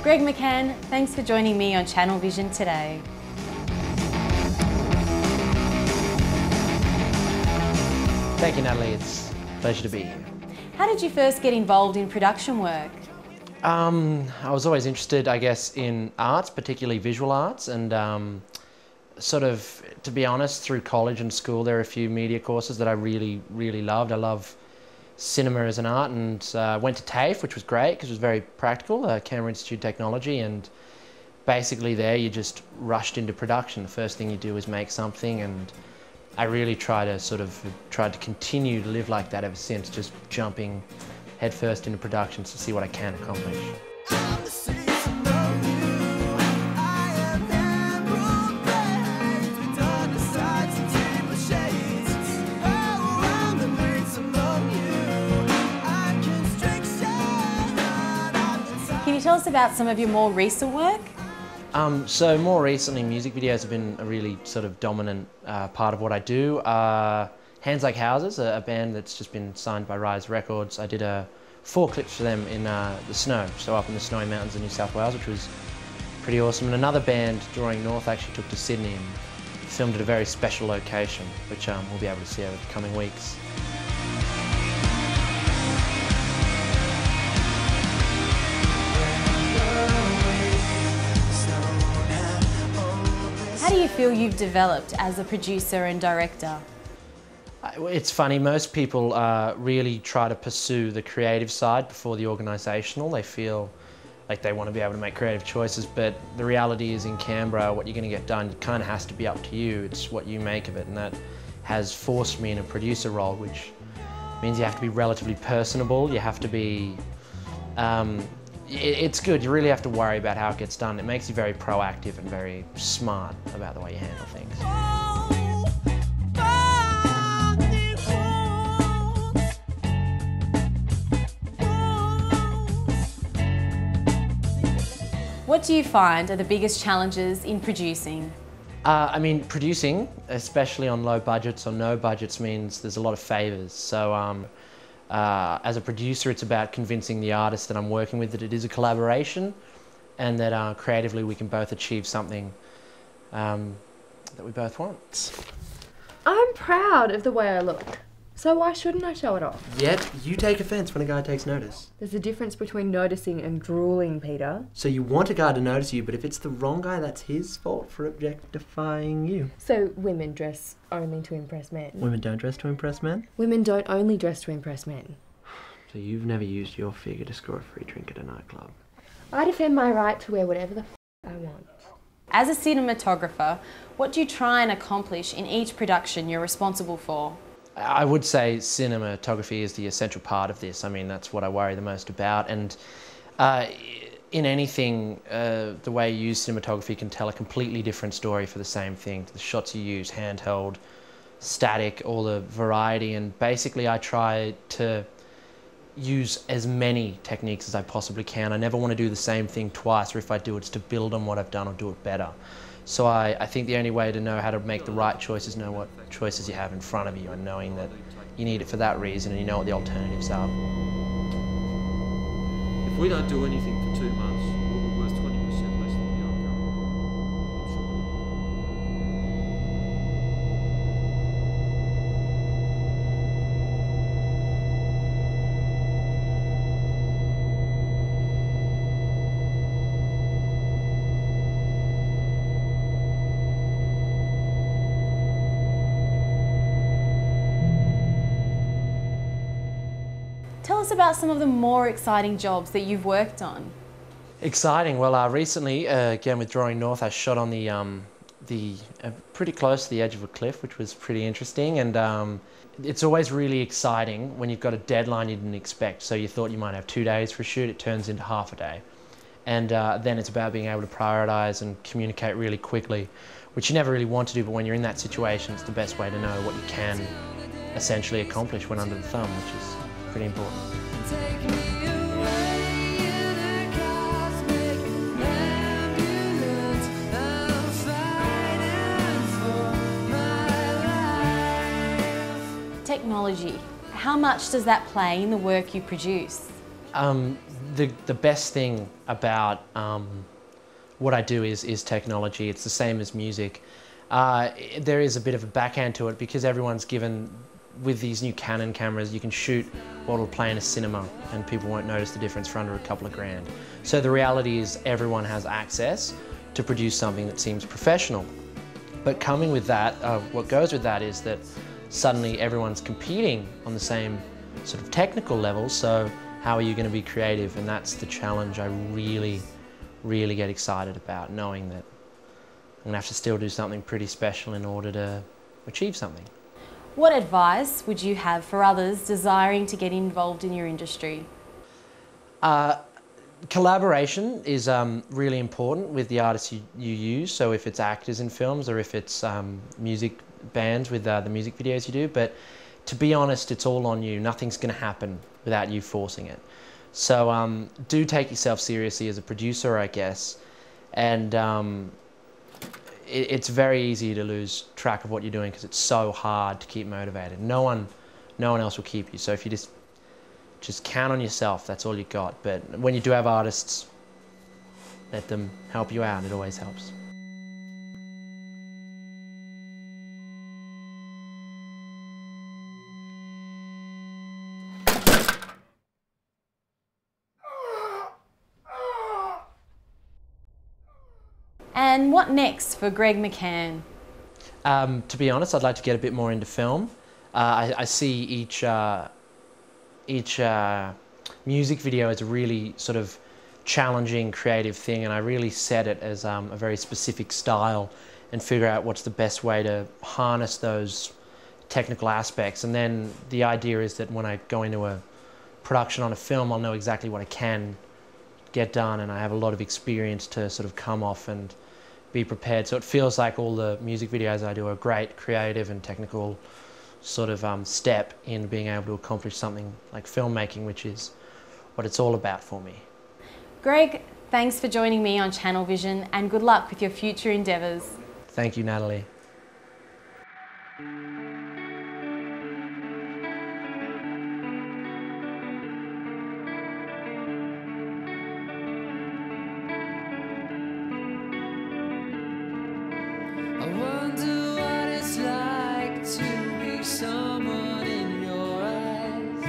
Greg McCann, thanks for joining me on Channel Vision today. Thank you, Natalie. It's a pleasure to be here. How did you first get involved in production work? I was always interested, I guess, in arts, particularly visual arts, and sort of, to be honest, through college and school, there are a few media courses that I really loved. I love cinema as an art, and went to TAFE, which was great because it was very practical, Canberra Institute of Technology, and basically there you just rushed into production. The first thing you do is make something, and I really tried to continue to live like that ever since, just jumping headfirst into productions to see what I can accomplish. Can you tell us about some of your more recent work? So more recently, music videos have been a really sort of dominant part of what I do. Hands Like Houses, a band that's just been signed by Rise Records. I did 4 clips for them in the snow, so up in the snowy mountains of New South Wales, which was pretty awesome. And another band, Drawing North, actually took to Sydney and filmed at a very special location, which we'll be able to see over the coming weeks. How do you feel you've developed as a producer and director? It's funny, most people really try to pursue the creative side before the organisational. They feel like they want to be able to make creative choices, but the reality is in Canberra, what you're going to get done kind of has to be up to you. It's what you make of it, and that has forced me in a producer role, which means you have to be relatively personable. You have to be... it's good, you really have to worry about how it gets done. It makes you very proactive and very smart about the way you handle things. What do you find are the biggest challenges in producing? I mean, producing, especially on low budgets or no budgets, means there's a lot of favours. So as a producer, it's about convincing the artist that I'm working with that it is a collaboration, and that creatively we can both achieve something that we both want. I'm proud of the way I look, so why shouldn't I show it off? Yet, you take offence when a guy takes notice. There's a difference between noticing and drooling, Peter. So you want a guy to notice you, but if it's the wrong guy, that's his fault for objectifying you. So women dress only to impress men? Women don't dress to impress men? Women don't only dress to impress men. So you've never used your figure to score a free drink at a nightclub? I defend my right to wear whatever the I want. As a cinematographer, what do you try and accomplish in each production you're responsible for? I would say cinematography is the essential part of this. I mean, that's what I worry the most about. And in anything, the way you use cinematography can tell a completely different story for the same thing. The shots you use, handheld, static, all the variety. And basically, I try to use as many techniques as I possibly can. I never want to do the same thing twice, or if I do, it's to build on what I've done or do it better. So I think the only way to know how to make the right choice is know what choices you have in front of you, and knowing that you need it for that reason and you know what the alternatives are. If we don't do anything for 2 months, we'll be worth 20% less than we are currently. Tell us about some of the more exciting jobs that you've worked on. Exciting. Well, recently, again with Drawing North, I shot on the pretty close to the edge of a cliff, which was pretty interesting. And it's always really exciting when you've got a deadline you didn't expect. So you thought you might have 2 days for a shoot, it turns into half a day. And then it's about being able to prioritise and communicate really quickly, which you never really want to do, but when you're in that situation, it's the best way to know what you can essentially accomplish when under the thumb, which is pretty important. Technology, how much does that play in the work you produce? the best thing about what I do is technology. It's the same as music. There is a bit of a backhand to it because everyone's given, with these new Canon cameras, you can shoot what will play in a cinema and people won't notice the difference for under a couple of grand. So the reality is everyone has access to produce something that seems professional. But coming with that, what goes with that is that suddenly everyone's competing on the same sort of technical level, so how are you going to be creative? And that's the challenge I really, really get excited about, knowing that I'm going to have to still do something pretty special in order to achieve something. What advice would you have for others desiring to get involved in your industry? Collaboration is really important with the artists you use, so if it's actors in films or if it's music bands with the music videos you do, but to be honest, it's all on you. Nothing's going to happen without you forcing it. So do take yourself seriously as a producer, I guess, and it's very easy to lose track of what you're doing because it's so hard to keep motivated. No one else will keep you, so if you just count on yourself, that's all you got. But when you do have artists, let them help you out. It always helps. And what next for Greg McCann? To be honest, I'd like to get a bit more into film. I see each music video as a really sort of challenging, creative thing, and I really set it as a very specific style and figure out what's the best way to harness those technical aspects. And then the idea is that when I go into a production on a film, I'll know exactly what I can get done, and I have a lot of experience to sort of come off and be prepared. So it feels like all the music videos I do are a great creative and technical sort of step in being able to accomplish something like filmmaking, which is what it's all about for me. Greg, thanks for joining me on Channel Vision, and good luck with your future endeavours. Thank you, Natalie. I wonder what it's like to be someone in your eyes.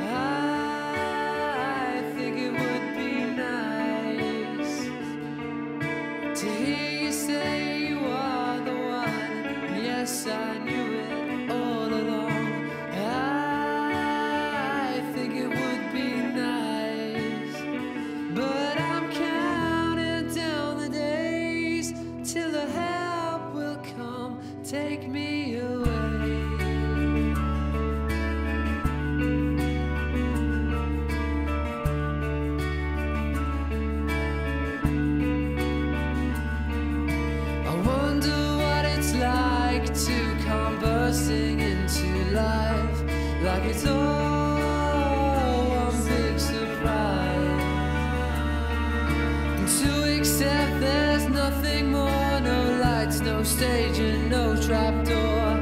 I think it would be nice to hear you say you are the one. Yes, I knew it all along. I think it would be nice, but I'm counting down the days till the help will come, take me away. I wonder what it's like to come bursting into life, like it's all one big surprise, and to accept there's nothing more, no lights, no stage and no trapdoor.